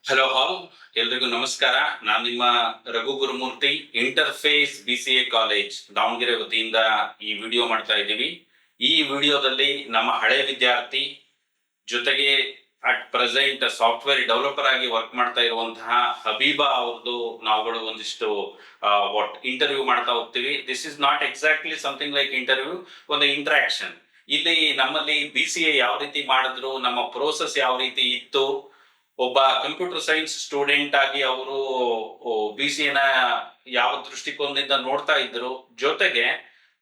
Hello ಹಾಲ್, ಎಲ್ರಿಗೂ ನಮಸ್ಕಾರ. ನಾನು ನಿಮ್ಮ Raghu Gurumurthy, interface BCA college Davanagere ವತಿಯಿಂದ ಈ ವಿಡಿಯೋ ಮಾಡ್ತಾ ಇದ್ದೀವಿ. ಈ ವಿಡಿಯೋದಲ್ಲಿ ನಮ್ಮ ಹಳೆ ವಿದ್ಯಾರ್ಥಿ ಜೊತೆಗೆ ಅಟ್ ಪ್ರೆಸೆಂಟ್ ಸಾಫ್ಟ್ವೇರ್ ಡೆವಲಪರ್ ಆಗಿ ವರ್ಕ್ ಮಾಡ್ತಾ ಇರುವಂತಹ ಹಬೀಬಾ ಅವ್ರದ್ದು ನಾವುಗಳು ಒಂದಿಷ್ಟು ಇಂಟರ್ವ್ಯೂ ಮಾಡ್ತಾ ಹೋಗ್ತೀವಿ. This is not exactly something like interview, ಒಂದು ಇಂಟ್ರಾಕ್ಷನ್. ಇಲ್ಲಿ ನಮ್ಮಲ್ಲಿ BCA ಯಾವ ರೀತಿ ಮಾಡಿದ್ರು, ನಮ್ಮ ಪ್ರೋಸೆಸ್ ಯಾವ ರೀತಿ ಇತ್ತು, ಒಬ್ಬ ಕಂಪ್ಯೂಟರ್ ಸೈನ್ಸ್ ಸ್ಟೂಡೆಂಟ್ ಆಗಿ ಅವರು BCA ಯಾವ ದೃಷ್ಟಿಕೋನದಿಂದ ನೋಡ್ತಾ ಇದ್ರು, ಜೊತೆಗೆ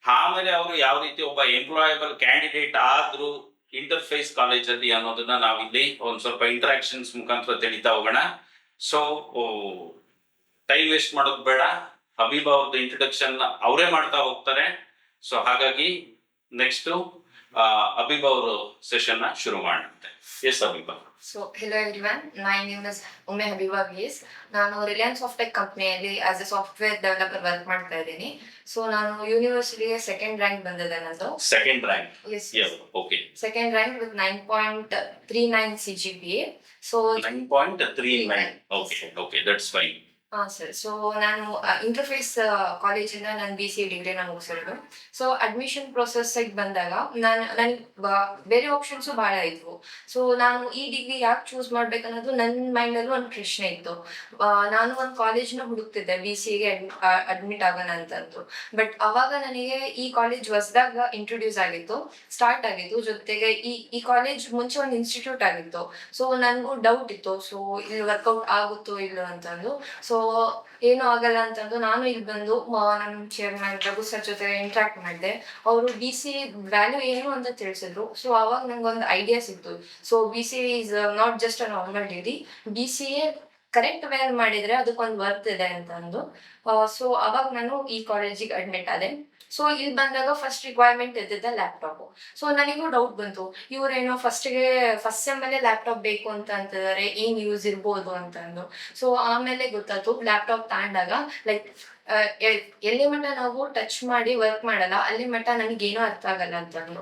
ಆಮೇಲೆ ಅವರು ಯಾವ ರೀತಿ ಒಬ್ಬ ಎಂಪ್ಲಾಯಬಲ್ ಕ್ಯಾಂಡಿಡೇಟ್ ಆದ್ರು ಇಂಟರ್ಫೇಸ್ ಕಾಲೇಜಲ್ಲಿ ಅನ್ನೋದನ್ನ ನಾವಿಲ್ಲಿ ಒಂದ್ ಸ್ವಲ್ಪ ಇಂಟರಾಕ್ಷನ್ಸ್ ಮುಖಾಂತರ ತಿಳಿತಾ ಹೋಗೋಣ. ಸೊ ಟೈಮ್ ವೇಸ್ಟ್ ಮಾಡೋದು ಬೇಡ, ಹಬೀಬಾ ಅವ್ರದ್ದು ಇಂಟ್ರೊಡಕ್ಷನ್ ಅವರೇ ಮಾಡ್ತಾ ಹೋಗ್ತಾರೆ. ಸೊ ಹಾಗಾಗಿ ನೆಕ್ಸ್ಟ್ ಹಬೀಬಾ ಅವರು ಸೆಷನ್ ಶುರು ಮಾಡುತ್ತೆ. S ಹಬೀಬಾ. So, hello everyone. My name is Umme Habiba VS. ನಾನು ರಿಲಯನ್ಸ್ ಸಾಫ್ಟ್ಟೆಕ್ ಕಂಪ್ನಿಯಲ್ಲಿ as A software developer work ಮಾಡ್ತಾ ಇದ್ದೀನಿ. ಸೊ ನಾನು ಯೂನಿವರ್ಸಿಟಿಗೆ ಸೆಕೆಂಡ್ ರ್ಯಾಂಕ್ ಬಂದಿದೆ ನಂದು. Second rank? Yes. Okay. Second rank with 9.39 CGPA. So 9.39. Okay, that's fine. Sir. So ನಾನು interface ಕಾಲೇಜಿಂದ ನಾನು BCA ಡಿಗ್ರಿನ ಮುಗಿಸಿರೋದು. ಸೊ ಅಡ್ಮಿಷನ್ ಪ್ರೊಸೆಸ್ಸಿಗೆ ಬಂದಾಗ ನನಗೆ ಬೇರೆ ಆಪ್ಷನ್ಸು ಭಾಳ ಇದ್ವು. ಸೊ ನಾನು ಈ ಡಿಗ್ರಿ ಯಾಕೆ ಚೂಸ್ ಮಾಡ್ಬೇಕನ್ನೋದು ನನ್ನ ಮೈಂಡಲ್ಲೂ ಒಂದು ಪ್ರಶ್ನೆ ಇತ್ತು. ನಾನು ಒಂದು ಕಾಲೇಜ್ನ ಹುಡುಕ್ತಿದ್ದೆ BCAಗೆ ಅಡ್ಮಿಟ್ ಆಗೋಣ ಅಂತಂದು. ಬಟ್ ಅವಾಗ ನನಗೆ ಈ ಕಾಲೇಜ್ ಹೊಸದಾಗ ಇಂಟ್ರೊಡ್ಯೂಸ್ ಆಗಿತ್ತು, ಸ್ಟಾರ್ಟ್ ಆಗಿತ್ತು. ಜೊತೆಗೆ ಈ ಕಾಲೇಜ್ ಮುಂಚೆ ಒಂದು ಇನ್ಸ್ಟಿಟ್ಯೂಟ್ ಆಗಿತ್ತು. ಸೊ ನನಗೂ ಡೌಟ್ ಇತ್ತು, ಸೊ ಇಲ್ಲಿ ವರ್ಕೌಟ್ ಆಗುತ್ತೋ ಇಲ್ಲೋ ಅಂತಂದು. ಸೊ ಏನೂ ಆಗಲ್ಲ ಅಂತಂದು ನಾನು ಇಲ್ಲಿ ಬಂದು ನಮ್ಮ ಚೇರ್ಮನ್ ರಘು ಸರ್ ಜೊತೆ ಇಂಟ್ರಾಕ್ಟ್ ಮಾಡಿದೆ. ಅವರು BCA ವ್ಯಾಲ್ಯೂ ಏನು ಅಂತ ತಿಳಿಸಿದ್ರು. ಸೊ ಅವಾಗ ನಂಗೊಂದು ಐಡಿಯಾ ಸಿಕ್ತು. So BCA is not just a normal degree. BCA correct ವೇರ್ ಮಾಡಿದ್ರೆ ಅದಕ್ಕೊಂದು ವರ್ತ್ ಇದೆ ಅಂತಂದು. ಸೊ ಅವಾಗ ನಾನು ಈ ಕಾಲೇಜಿಗೆ ಅಡ್ಮಿಟ್ ಆದೆ. ಸೊ ಇಲ್ಲಿ ಬಂದಾಗ ಫಸ್ಟ್ ರಿಕ್ವೈರ್ಮೆಂಟ್ ಇದ್ದಿದ್ದ ಲ್ಯಾಪ್ಟಾಪ್. ಸೊ ನನಗೂ ಡೌಟ್ ಬಂತು, ಇವರೇನೋ ಫಸ್ಟ್ ಸೆಮ್ ಅಲ್ಲೇ ಲ್ಯಾಪ್ಟಾಪ್ ಬೇಕು ಅಂತ ಅಂತಿದ್ದಾರೆ, ಏನ್ ಯೂಸ್ ಇರ್ಬೋದು ಅಂತಂದು. ಸೊ ಆಮೇಲೆ ಗೊತ್ತಾಯ್ತು, ಲ್ಯಾಪ್ಟಾಪ್ ತಗೊಂಡಾಗ ಲೈಕ್ ಎಲ್ಲಿ ಮಟ್ಟ ನಾವು ಟಚ್ ಮಾಡಿ ವರ್ಕ್ ಮಾಡಲ್ಲ ಅಲ್ಲಿ ಮಟ್ಟ ನನಗೇನೋ ಅರ್ಥ ಆಗಲ್ಲ ಅಂತಂದು.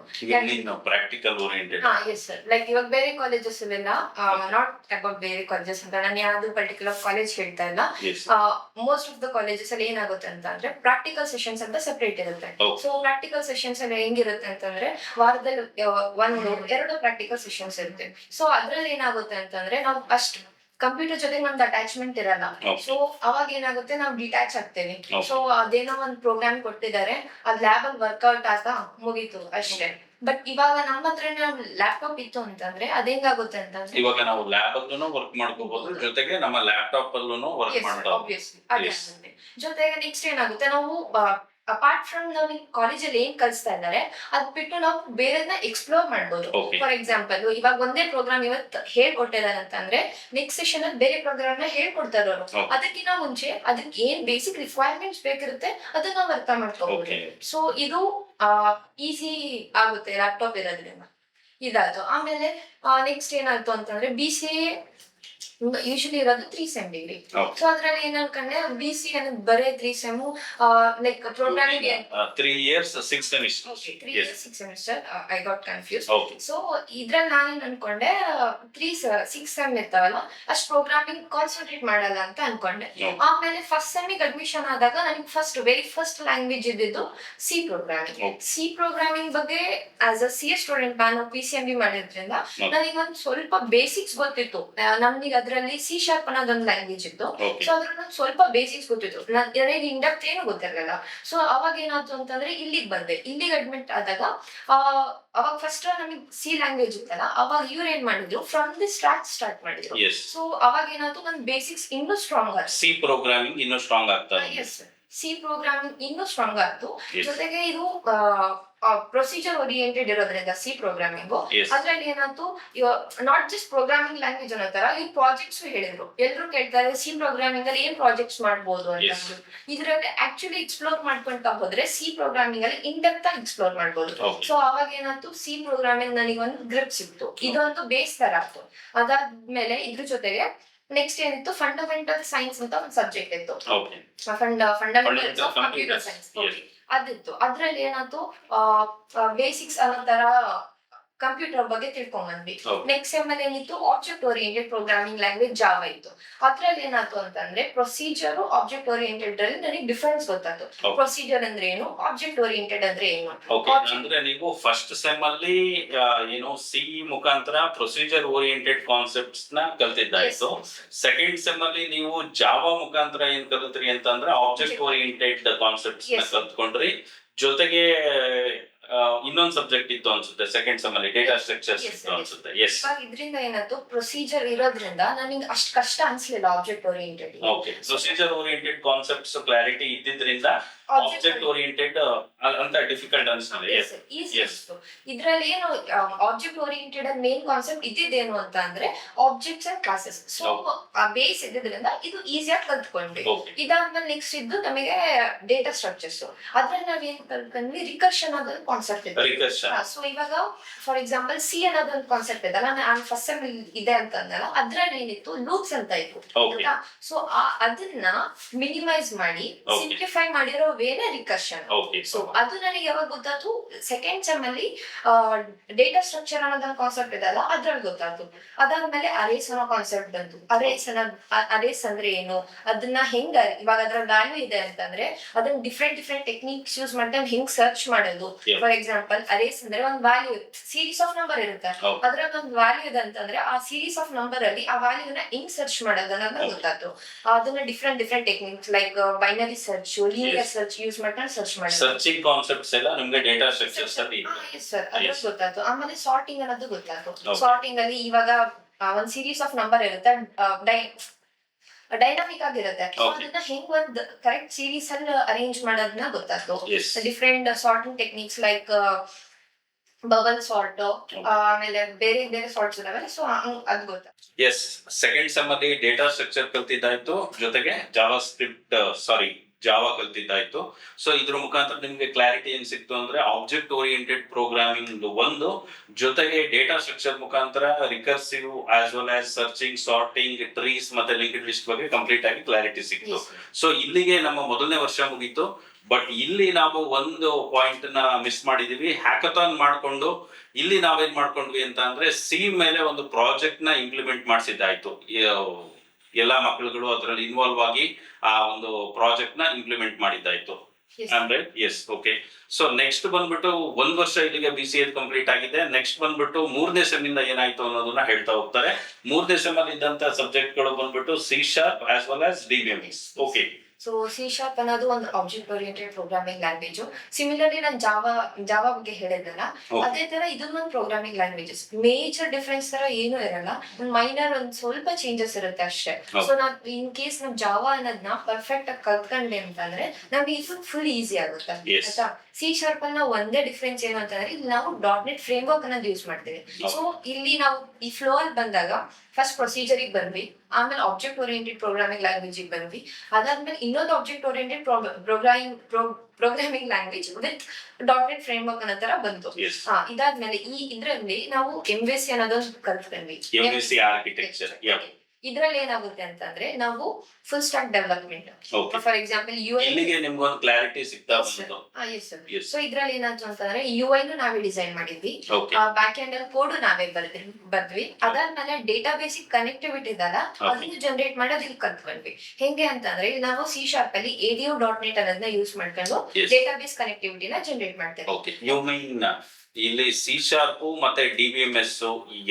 Practical oriented. Yes sir. Like ಇವಾಗ ಬೇರೆ ಕಾಲೇಜಸ್ ಅಲ್ಲೆಲ್ಲ ನಾಟ್ ಅಬೌಟ್ ಬೇರೆ ಕಾಲೇಜಸ್ ಅಂತ ನಾನು ಯಾವ್ದು ಪರ್ಟಿಕ್ಯುಲರ್ ಕಾಲೇಜ್ ಹೇಳ್ತಾ ಇಲ್ಲ. ಮೋಸ್ಟ್ ಆಫ್ ದ ಕಾಲೇಜಸ್ ಅಲ್ಲಿ ಏನಾಗುತ್ತೆ ಅಂತ ಅಂದ್ರೆ ಪ್ರಾಕ್ಟಿಕಲ್ ಸೆಷನ್ಸ್ ಅಂತ ಸೆಪರೇಟ್ ಇರುತ್ತೆ. ಸೊ ಪ್ರಾಕ್ಟಿಕಲ್ ಸೆಷನ್ಸ್ ಅಲ್ಲಿ ಹೆಂಗಿರುತ್ತೆ ಅಂತಂದ್ರೆ ವಾರದಲ್ಲಿ 1-2 ಪ್ರಾಕ್ಟಿಕಲ್ ಸೆಷನ್ಸ್ ಇರುತ್ತೆ. ಸೊ ಅದ್ರಲ್ಲಿ ಏನಾಗುತ್ತೆ ಅಂತಂದ್ರೆ ನಾವು ಅಷ್ಟು ಕಂಪ್ಯೂಟರ್ ಜೊತೆ ನಮ್ದು ಅಟ್ಯಾಚ್ಮೆಂಟ್ ಇರಲ್ಲ. ಸೊ ಅವಾಗ ಏನಾಗುತ್ತೆ, ನಾವು ಡಿಟ್ಯಾಚ್ ಆಗ್ತೇವೆ. ಸೊ ಅದೇನೋ ಒಂದು ಪ್ರೋಗ್ರಾಮ್ ಕೊಟ್ಟಿದ್ದಾರೆ, ಅದ್ ಲ್ಯಾಬ್ ಅಲ್ಲಿ ವರ್ಕೌಟ್ ಆಗ ಮುಗೀತು ಅಷ್ಟೇ. ಬಟ್ ಇವಾಗ ನಮ್ಮ ಹತ್ರ ಲ್ಯಾಪ್ಟಾಪ್ ಇತ್ತು ಅಂತಂದ್ರೆ ಅದೇಂಗಾಗುತ್ತೆ ಅಂತಂದ್ರೆ ಇವಾಗ ನಾವು ಲ್ಯಾಬ್ ಅಲ್ಲೂ ವರ್ಕ್ ಮಾಡ್ಕೋಬಹುದು, ಜೊತೆಗೆ ನಮ್ಮ ಲ್ಯಾಪ್ಟಾಪ್ ಅಲ್ಲೂ ವರ್ಕ್ ಮಾಡ್ಬೋದು. ಜೊತೆಗೆ ನೆಕ್ಸ್ಟ್ ಏನಾಗುತ್ತೆ, ನಾವು ಅಪಾರ್ಟ್ ಫ್ರಮ್ ನಾವು ಕಾಲೇಜಲ್ಲಿ ಏನ್ ಕಲಿಸ್ತಾ ಇದ್ದಾರೆ ಅದ್ ಬಿಟ್ಟು ನಾವು ಬೇರೆದನ್ನ ಎಕ್ಸ್ಪ್ಲೋರ್ ಮಾಡ್ಬೋದು. ಫಾರ್ ಎಕ್ಸಾಂಪಲ್, ಇವಾಗ ಒಂದೇ ಪ್ರೋಗ್ರಾಮ್ ಇವತ್ತು ಹೇಳ್ಕೊಟ್ಟಿದ್ದಾರೆ ಅಂತಂದ್ರೆ ನೆಕ್ಸ್ಟ್ ಸೆಷನ್ ಅಲ್ಲಿ ಬೇರೆ ಪ್ರೋಗ್ರಾಮ್ ನ ಹೇಳ್ಕೊಡ್ತಾರೆ ಅವರು. ಅದಕ್ಕಿಂತ ಮುಂಚೆ ಅದಕ್ಕೆ ಏನ್ ಬೇಸಿಕ್ ರಿಕ್ವೈರ್ಮೆಂಟ್ಸ್ ಬೇಕಿರುತ್ತೆ ಅದನ್ನ ನಾವು ಅರ್ಥ ಮಾಡ್ಕೋಬಹುದು. ಸೊ ಇದು ಈಸಿ ಆಗುತ್ತೆ ಲ್ಯಾಪ್ಟಾಪ್ ಇರೋದ್ರಿಂದ. ಇದಾಯ್ತು. ಆಮೇಲೆ ನೆಕ್ಸ್ಟ್ ಏನಾಯ್ತು ಅಂತಂದ್ರೆ BCA ಯೂಶಲಿ ಇರೋದು 3 ಸೆಮ್ ಡಿಗ್ರಿ. ಸೊ ಅದ್ರಲ್ಲಿ ಏನ್ ಅನ್ಕೊಂಡೆ, BCA ಅನ್ನೋದು ಬರೇ 3 sem like programming 3 years 6 semesters. 3 years 6 semester. I got confused. So ಇದ್ರಲ್ಲಿ ನಾನೇನ್ ಅನ್ಕೊಂಡೆ, 6 ಸೆಮ್ ಇರ್ತಾವಲ್ಲ ಅಷ್ಟು ಪ್ರೋಗ್ರಾಮಿಂಗ್ ಕಾನ್ಸಂಟ್ರೇಟ್ ಮಾಡಲ್ಲ ಅಂತ ಅನ್ಕೊಂಡೆ. ಆಮೇಲೆ ಫಸ್ಟ್ ಸೆಮಿಗೆ ಅಡ್ಮಿಷನ್ ಆದಾಗ ನನಗೆ ವೆರಿ ಫಸ್ಟ್ ಲ್ಯಾಂಗ್ವೇಜ್ ಇದ್ದಿದ್ದು C ಪ್ರೋಗ್ರಾಮಿಂಗ್. C ಪ್ರೋಗ್ರಾಮಿಂಗ್ ಬಗ್ಗೆ ಆಸ್ ಅ CS ಸ್ಟೂಡೆಂಟ್ ನಾನು PCMB ಮಾಡಿದ್ರಿಂದ ನನಗೆ ಒಂದು ಸ್ವಲ್ಪ ಬೇಸಿಕ್ಸ್ ಗೊತ್ತಿತ್ತು. ನಮ್ಗೆ ಅದ್ರಲ್ಲಿ C# ಅನ್ನೋದೊಂದು ಲ್ಯಾಂಗ್ವೇಜ್ ಇತ್ತು. ಸೊ ಅದ್ರಲ್ಲಿ ಸ್ವಲ್ಪ ಬೇಸಿಕ್ಸ್ ಗೊತ್ತಿತ್ತು, ನನಗೆ ಇಂಡಪ್ತ್ ಏನು ಗೊತ್ತಿರಲಿಲ್ಲ. ಸೊ ಅವಾಗ ಏನಾಯ್ತು ಅಂತಂದ್ರೆ ಇಲ್ಲಿಗೆ ಬಂದೆ. ಇಲ್ಲಿಗೆ ಅಡ್ಮಿಟ್ ಆದಾಗ ಅವಾಗ ಫಸ್ಟ್ ನಮಗೆ C ಲ್ಯಾಂಗ್ವೇಜ್ ಇತ್ತಲ್ಲ, ಅವಾಗ ಇವ್ರು ಏನ್ ಮಾಡಿದ್ರು, ಫ್ರಮ್ ದಿ ಸ್ಟಾರ್ಟ್ ಮಾಡಿದ್ರು. ಸೊ ಅವಾಗ ಏನಾಯ್ತು, ನನ್ ಬೇಸಿಕ್ಸ್ ಇನ್ನೂ ಸ್ಟ್ರಾಂಗ್ ಆಯ್ತು. C ಪ್ರೋಗ್ರಾಮಿಂಗ್ ಇನ್ನೂ ಸ್ಟ್ರಾಂಗ್ ಆಗ್ತದೆ. C ಪ್ರೋಗ್ರಾಮಿಂಗ್ ಇನ್ನೂ ಸ್ಟ್ರಾಂಗ್ ಆಯ್ತು. ಜೊತೆಗೆ ಇದು ಪ್ರೊಸೀಜರ್ ಓರಿಯೆಂಟೆಡ್ ಇರೋದ್ರಿಂದ C ಪ್ರೋಗ್ರಾಮಿಂಗು ಅದ್ರಲ್ಲಿ ಏನಾಯ್ತು, ನಾಟ್ ಜಸ್ಟ್ ಪ್ರೋಗ್ರಾಮಿಂಗ್ ಲ್ಯಾಂಗ್ವೇಜ್ ಅನ್ನೋ ತರ ಈ ಪ್ರಾಜೆಕ್ಟ್ಸ್ ಹೇಳಿದ್ರು. ಎಲ್ರು ಕೇಳ್ತಾರೆ C ಪ್ರೋಗ್ರಾಮಿಂಗ್ ಅಲ್ಲಿ ಏನ್ ಪ್ರಾಜೆಕ್ಟ್ಸ್ ಮಾಡ್ಬೋದು ಅಂತ. ಇದ್ರಲ್ಲಿ ಆಕ್ಚುಲಿ ಎಕ್ಸ್ಪ್ಲೋರ್ ಮಾಡ್ಕೊಂತ ಹೋದ್ರೆ C ಪ್ರೋಗ್ರಾಮಿಂಗ್ ಅಲ್ಲಿ ಇನ್ ಡೆಪ್ತ್ ಆಗಿ ಎಕ್ಸ್ಪ್ಲೋರ್ ಮಾಡ್ಬೋದು. ಸೊ ಅವಾಗ ಏನಾಯ್ತು, C ಪ್ರೋಗ್ರಾಮಿಂಗ್ ನನಗೆ ಒಂದು ಗ್ರಿಪ್ ಸಿಕ್ತು. ಇದೊಂದು ಬೇಸ್ ತರ ಆಗ್ತು. ಅದಾದ್ಮೇಲೆ ಇದ್ರ ಜೊತೆಗೆ ನೆಕ್ಸ್ಟ್ ಏನಿತ್ತು, ಫಂಡಮೆಂಟಲ್ ಸೈನ್ಸ್ ಅಂತ ಒಂದು ಸಬ್ಜೆಕ್ಟ್ ಇತ್ತು. ಫಂಡಮೆಂಟಲ್ಸ್ ಆಫ್ ಕಂಪ್ಯೂಟರ್ ಸೈನ್ಸ್ ಅದಿತ್ತು. ಅದ್ರಲ್ಲಿ ಏನಾಯ್ತು, ಬೇಸಿಕ್ಸ್ ಅನ್ನೋ ತರ ಕಂಪ್ಯೂಟರ್ ಬಗ್ಗೆ ತಿಳ್ಕೊಂಡ್ಬಂದ್ವಿ. Okay. ನೆಕ್ಸ್ಟ್ ಸೆಮ್ ಅಲ್ಲಿ ಏನಿತ್ತು object oriented programming language Java ಇತ್ತು. ಅದ್ರಲ್ಲಿ ಏನಾಯ್ತು ಅಂತಂದ್ರೆ ಪ್ರೊಸೀಜರ್ ಆಬ್ಜೆಕ್ಟ್ ಓರಿಯೆಂಟೆಡ್ ಅಲ್ಲಿ ನನಗೆ ಡಿಫರೆನ್ಸ್ ಗೊತ್ತಾಯ್ತು. Okay. ಪ್ರೊಸೀಜರ್ ಅಂದ್ರೆ ಏನು, ಆಬ್ಜೆಕ್ಟ್ ಓರಿಯೆಂಟೆಡ್ ಅಂದ್ರೆ ಏನು. ಓಕೆ, ಅಂದ್ರೆ ನೀವು ಫಸ್ಟ್ ಸೆಮ್ ಅಲ್ಲಿ ಏನು ಸಿ ಮುಖಾಂತರ ಪ್ರೊಸೀಜರ್ ಓರಿಯೆಂಟೆಡ್ ಕಾನ್ಸೆಪ್ಟ್ಸ್ ನ ಕಲ್ತಿದ್ದಾಯ್ತು. ಸೆಕೆಂಡ್ ಸೆಮ್ ಅಲ್ಲಿ ನೀವು ಜಾವಾ ಮುಖಾಂತರ ಏನ್ ಕಲಿತ್ರಿ ಅಂತಂದ್ರೆ ಆಬ್ಜೆಕ್ಟ್ ಓರಿಯೆಂಟೆಡ್ ಕಾನ್ಸೆಪ್ಟ್ಸ್ ನ Yes. ಕಲ್ತ್ಕೊಂಡ್ರಿ. ಜೊತೆಗೆ ಇನ್ನೊಂದು ಸಬ್ಜೆಕ್ಟ್ ಇತ್ತು ಅನ್ಸುತ್ತೆ ಸೆಕೆಂಡ್ ಸೆಮ್ ಅಲ್ಲಿ, ಡೇಟಾ ಸ್ಟ್ರಕ್ಚರ್ಸ್ Yes, ಇತ್ತು yes. ಅನ್ಸುತ್ತೆ. ಎಸ್, ಇವಾಗ ಇದರಿಂದ ಏನಾಯ್ತು, ಪ್ರೊಸೀಜರ್ ಇರೋದ್ರಿಂದ ನನಗೆ ಅಷ್ಟು ಕಷ್ಟ ಅನ್ಸ್ಲಿಲ್ಲ object oriented. Okay. Procedure oriented concepts clarity ಇದ್ದಿದ್ರಿಂದ ಆಬ್ಜೆಕ್ಟ್ ಓರಿಯೆಂಟೆಡ್ ಅಂತ ಡಿಫಿಕಲ್ಟ್ ಅನ್ಸುತ್ತೆ. Yes. ಇದ್ರಲ್ಲಿ ಏನು ಆಬ್ಜೆಕ್ಟ್ ಓರಿಯೆಂಟೆಡ್ ಮೇನ್ ಕಾನ್ಸೆಪ್ಟ್ ಇದ್ದಿದ್ದೇನು ಅಂತ ಅಂದ್ರೆ ಆಬ್ಜೆಕ್ಟ್ಸ್ ಅಂಡ್ ಕ್ಲಾಸಸ್. ಸೊ ಆ ಬೇಸ್ ಇದ್ದಿದ್ರಿಂದ ಇದು ಈಸಿಯಾಗಿ ಕಲ್ತ್ಕೊಂಡ್ವಿ. Okay. ಇದಾದ್ಮೇಲೆ ನೆಕ್ಸ್ಟ್ ಇದ್ದು ನಮಗೆ ಡೇಟಾ ಸ್ಟ್ರಕ್ಚರ್ಸ್. ಅದ್ರಲ್ಲಿ ನಾವೇನ್ ಕಲ್ತ್ಕೊಂಡ್ವಿ, ರಿಕರ್ಷನ್ ಅನ್ನೋದು ಕಾನ್ಸೆಪ್ಟ್ ಇದೆ. ರಿಕರ್ಷನ್. ಸೊ ಇವಾಗ ಫಾರ್ ಎಕ್ಸಾಂಪಲ್ ಸಿ ಅನ್ನೋದೊಂದು ಕಾನ್ಸೆಪ್ಟ್ ಇದಲ್ಲ, ನಾನು ಫಸ್ಟ್ ಸೆಮ್ ಇದೆ ಅಂತ ಅಂದಲ್ಲ, ಅದ್ರಲ್ಲಿ ಏನಿತ್ತು ಲೂಪ್ಸ್ ಅಂತ ಇತ್ತು. Okay. ಸೊ ಅದನ್ನ ಮಿನಿಮೈಸ್ ಮಾಡಿ Okay. ಸಿಂಪ್ಲಿಫೈ ಮಾಡಿರೋ ವೇನೆ ರಿಕರ್ಷನ್. ಓಕೆ. ಸೊ ಅದು ನನಗೆ ಯಾವಾಗ ಗೊತ್ತಾಯ್ತು, ಸೆಕೆಂಡ್ ಸೆಮ್ ಅಲ್ಲಿ ಡೇಟಾ ಸ್ಟ್ರಕ್ಚರ್ ಅನ್ನೋದೊಂದು ಕಾನ್ಸೆಪ್ಟ್ ಇದೆಲ್ಲ ಅದ್ರಲ್ಲಿ ಗೊತ್ತಾಯ್ತು. ಅದಾದ್ಮೇಲೆ ಅರೇಸ್ ಅನ್ನೋ ಕಾನ್ಸೆಪ್ಟ್ ಬಂತು. ಅರೇಸ್ ಅಂದ್ರೆ ಏನು, ಅದನ್ನ ಹೆಂಗ ಇವಾಗ ಅದ್ರ ವ್ಯಾಲ್ಯೂ ಇದೆ ಅಂತಂದ್ರೆ ಅದನ್ನ ಡಿಫ್ರೆಂಟ್ ಟೆಕ್ನಿಕ್ಸ್ ಯೂಸ್ ಮಾಡ್ಕೊಂಡು ಹೆಂಗ್ ಸರ್ಚ್ ಮಾಡೋದು. Yeah. ಫಾರ್ ಎಕ್ಸಾಂಪಲ್ ಅರೇಸ್ ಅಂದ್ರೆ ಒಂದು ವ್ಯಾಲ್ಯೂ, ಸೀರೀಸ್ ಆಫ್ ನಂಬರ್ ಇರುತ್ತೆ. Okay. ಅದ್ರಲ್ಲಿ ಒಂದು ವ್ಯಾಲ್ಯೂ ಇದೆ ಅಂತಂದ್ರೆ ಆ ಸೀರೀಸ್ ಆಫ್ ನಂಬರ್ ಅಲ್ಲಿ ಆ ವ್ಯಾಲ್ಯೂನ ಹೆಂಗ್ ಸರ್ಚ್ ಮಾಡೋದು ಅನ್ನೋದನ್ನ ಗೊತ್ತಾಯ್ತು. ಅದನ್ನ different techniques like binary search, linear search use ಮಾಡ್ಕೊಂಡು ಸರ್ಚ್ ಮಾಡೋದು. ಸರ್ಚಿಂಗ್ ಕಾನ್ಸೆಪ್ಟ್ಸ್ ಎಲ್ಲ ನಿಮ್ಗೆ ಡೇಟಾ ಸ್ಟ್ರಕ್ಚರ್ಸ್ ಅಲ್ಲಿ ಇದೆ. ಸರ್ ಅದ್ರ ಗೊತ್ತಾಯ್ತು. ಆಮೇಲೆ ಸಾರ್ಟಿಂಗ್ ಅನ್ನೋದು ಗೊತ್ತಾಯ್ತು. Okay. ಸಾರ್ಟಿಂಗ್ ಅಲ್ಲಿ ಇವಾಗ ಒಂದ್ ಸೀರೀಸ್ ಆಫ್ ನಂಬರ್ ಇರುತ್ತೆ, ಡೈನಾಮಿಕ್ ಆಗಿರುತ್ತೆ. So Okay. ಅದನ್ನ ಹೆಂಗ್ ಒಂದ್ ಕರೆಕ್ಟ್ ಸೀರೀಸ್ ಅಲ್ಲಿ ಅರೇಂಜ್ ಮಾಡೋದನ್ನ ಗೊತ್ತಾಯ್ತು. Yes. Different sorting techniques like bubble sort, ಆಮೇಲೆ ಬೇರೆ ಸಾರ್ಟ್ಸ್ ಇದಾವೆ. ಸೊ ಅದು ಗೊತ್ತಾಯ್ತು. ಎಸ್, ಸೆಕೆಂಡ್ ಸೆಮ್ ಅಲ್ಲಿ ಡೇಟಾ ಸ್ಟ್ರಕ್ಚರ್ ಕಲ್ತಿದ್ದಾಯ್ತು, ಜೊತೆಗೆ ಜಾವಾ ಕಲ್ತಿದ್ದಾಯ್ತು. ಸೊ ಇದ್ರ ಮುಖಾಂತರ ನಿಮ್ಗೆ ಕ್ಲಾರಿಟಿ ಏನ್ ಸಿಕ್ತು ಅಂದ್ರೆ ಆಬ್ಜೆಕ್ಟ್ ಓರಿಯೆಂಟೆಡ್ ಪ್ರೋಗ್ರಾಮಿಂಗ್ ಒಂದು, ಜೊತೆಗೆ ಡೇಟಾ ಸ್ಟ್ರಕ್ಚರ್ ಮುಖಾಂತರ recursive as well as searching, sorting, trees ಮತ್ತೆ ಲಿಂಕ್ಡ್ ಲಿಸ್ಟ್ ಬಗ್ಗೆ ಕಂಪ್ಲೀಟ್ ಆಗಿ ಕ್ಲಾರಿಟಿ ಸಿಕ್ತು. Yes. ಸೊ ಇಲ್ಲಿಗೆ ನಮ್ಮ ಮೊದಲನೇ ವರ್ಷ ಮುಗೀತು. ಬಟ್ ಇಲ್ಲಿ ನಾವು ಒಂದು ಪಾಯಿಂಟ್ ನ ಮಿಸ್ ಮಾಡಿದೀವಿ. ಹ್ಯಾಕಥಾನ್ ಮಾಡ್ಕೊಂಡು ಇಲ್ಲಿ ನಾವೇನ್ ಮಾಡ್ಕೊಂಡ್ವಿ ಅಂತ ಅಂದ್ರೆ ಸಿ ಮೇಲೆ ಒಂದು ಪ್ರಾಜೆಕ್ಟ್ ನ ಇಂಪ್ಲಿಮೆಂಟ್ ಮಾಡಿಸಿದ್ದಾಯ್ತು. ಎಲ್ಲಾ ಮಕ್ಕಳುಗಳು ಅದರಲ್ಲಿ ಇನ್ವಾಲ್ವ್ ಆಗಿ ಆ ಒಂದು ಪ್ರಾಜೆಕ್ಟ್ ನ ಇಂಪ್ಲಿಮೆಂಟ್ ಮಾಡಿದ್ದಾಯ್ತು. Yes. ಅಂದ್ರೆ ಎಸ್, ಓಕೆ. ಸೊ ನೆಕ್ಸ್ಟ್ ಬಂದ್ಬಿಟ್ಟು ಒಂದ್ ವರ್ಷ ಇಲ್ಲಿಗೆ BCA ಕಂಪ್ಲೀಟ್ ಆಗಿದೆ. ನೆಕ್ಸ್ಟ್ ಬಂದ್ಬಿಟ್ಟು ಮೂರನೇ ಸೆಮ್ ಇಂದ ಏನಾಯ್ತು ಅನ್ನೋದನ್ನ ಹೇಳ್ತಾ ಹೋಗ್ತಾರೆ. ಮೂರನೇ ಸೆಮ್ ಅಲ್ಲಿ ಇದ್ದಂತ ಸಬ್ಜೆಕ್ಟ್ ಗಳು ಬಂದ್ಬಿಟ್ಟು C# as well as DBMS. Okay. So C# ಅನ್ನೋದು ಒಂದು object oriented programming language. Similarly ನಾನು ಜಾವಾ ಬಗ್ಗೆ ಹೇಳಿದ್ನಲ್ಲ, Okay. ಅದೇ ತರ ಇದೊಂದು ಪ್ರೋಗ್ರಾಮಿಂಗ್ ಲ್ಯಾಂಗ್ವೇಜಸ್. ಮೇಜರ್ ಡಿಫ್ರೆನ್ಸ್ ತರ ಏನೂ ಇರಲ್ಲ, ಮೈನರ್ ಒಂದ್ ಸ್ವಲ್ಪ ಚೇಂಜಸ್ ಇರುತ್ತೆ ಅಷ್ಟೇ. Okay. ಸೊ ನಾವ್ ಇನ್ ಕೇಸ್ ನಾವ್ ಜಾವಾ ಅನ್ನೋದನ್ನ ಪರ್ಫೆಕ್ಟ್ ಆಗಿ ಕಲ್ತ್ಕೊಂಡೆ ಅಂತಂದ್ರೆ ನಮ್ಗೆ ಇದು ಫುಲ್ ಈಸಿ ಆಗುತ್ತೆ. Yes. ಆಯ್ತಾ? C# ಅಲ್ಲಿ ನಾವು ಒಂದೇ ಡಿಫ್ರೆನ್ಸ್ ಏನು ಅಂತಂದ್ರೆ ಇಲ್ಲಿ ನಾವು .NET ಫ್ರೇಮ್ ವರ್ಕ್ ಅನ್ನೋದು ಯೂಸ್ ಮಾಡ್ತೀವಿ. ಸೊ ಇಲ್ಲಿ ನಾವು ಈ ಫ್ಲೋ ಅಲ್ಲಿ ಬಂದಾಗ ಫಸ್ಟ್ ಪ್ರೊಸೀಜರಿಗೆ ಬಂದ್ವಿ, ಆಮೇಲೆ ಆಬ್ಜೆಕ್ಟ್ ಓರಿಯೆಂಟೆಡ್ ಪ್ರೋಗ್ರಾಮಿಂಗ್ ಲ್ಯಾಂಗ್ವೇಜ್ ಬಂದ್ವಿ, ಅದಾದ್ಮೇಲೆ ಇನ್ನೊಂದು object oriented programming language with .NET frame work ಅನ್ನೋ ತರ ಬಂತು. Yes. ಇದಾದ್ಮೇಲೆ ಇದ್ರಲ್ಲಿ ನಾವು MVC ಅನ್ನೋದೊಂದು ಕಲ್ತ್ಕೊಂಡ್ವಿ. MVC architecture. ಇದ್ರಲ್ಲಿ ಏನಾಗುತ್ತೆ ಅಂತಂದ್ರೆ ನಾವು full stack development. Okay. For example UI. ಇಲ್ಲಿಗೆ ನಿಮ್ಗೊಂದು ಕ್ಲಾರಿಟಿ ಸಿಗ್ತಾ ಬಂತು. Yes. ಸೊ ಇದ್ರಲ್ಲಿ ಏನಾಯ್ತು ಅಂತಂದ್ರೆ UI ನಾವೇ ಡಿಸೈನ್ ಮಾಡಿದ್ವಿ, Okay. ಬ್ಯಾಕ್ ಎಂಡ್ ಅಲ್ಲಿ ಕೋಡ್ ನಾವೇ ಬರ್ದ್ವಿ. ಅದಾದ್ಮೇಲೆ ಡೇಟಾ ಬೇಸಿಕ್ ಕನೆಕ್ಟಿವಿಟಿ ಇದಲ್ಲ, ಅದನ್ನು ಜನರೇಟ್ ಮಾಡೋದು ಇಲ್ಲಿ ಕಲ್ತ್ಕೊಂಡ್ವಿ. ಹೆಂಗೆ ಅಂತಂದ್ರೆ ಇಲ್ಲಿ ನಾವು C# ಅಲ್ಲಿ ADO.NET ಅನ್ನೋದನ್ನ ಯೂಸ್ ಮಾಡ್ಕೊಂಡು Yes. ಡೇಟಾ ಬೇಸ್ ಕನೆಕ್ಟಿವಿಟಿನ ಜನರೇಟ್ ಮಾಡ್ತೇವೆ. ಓಕೆ. ಯು ಮೀನ್ ಇಲ್ಲಿ C# ಮತ್ತೆ DBMS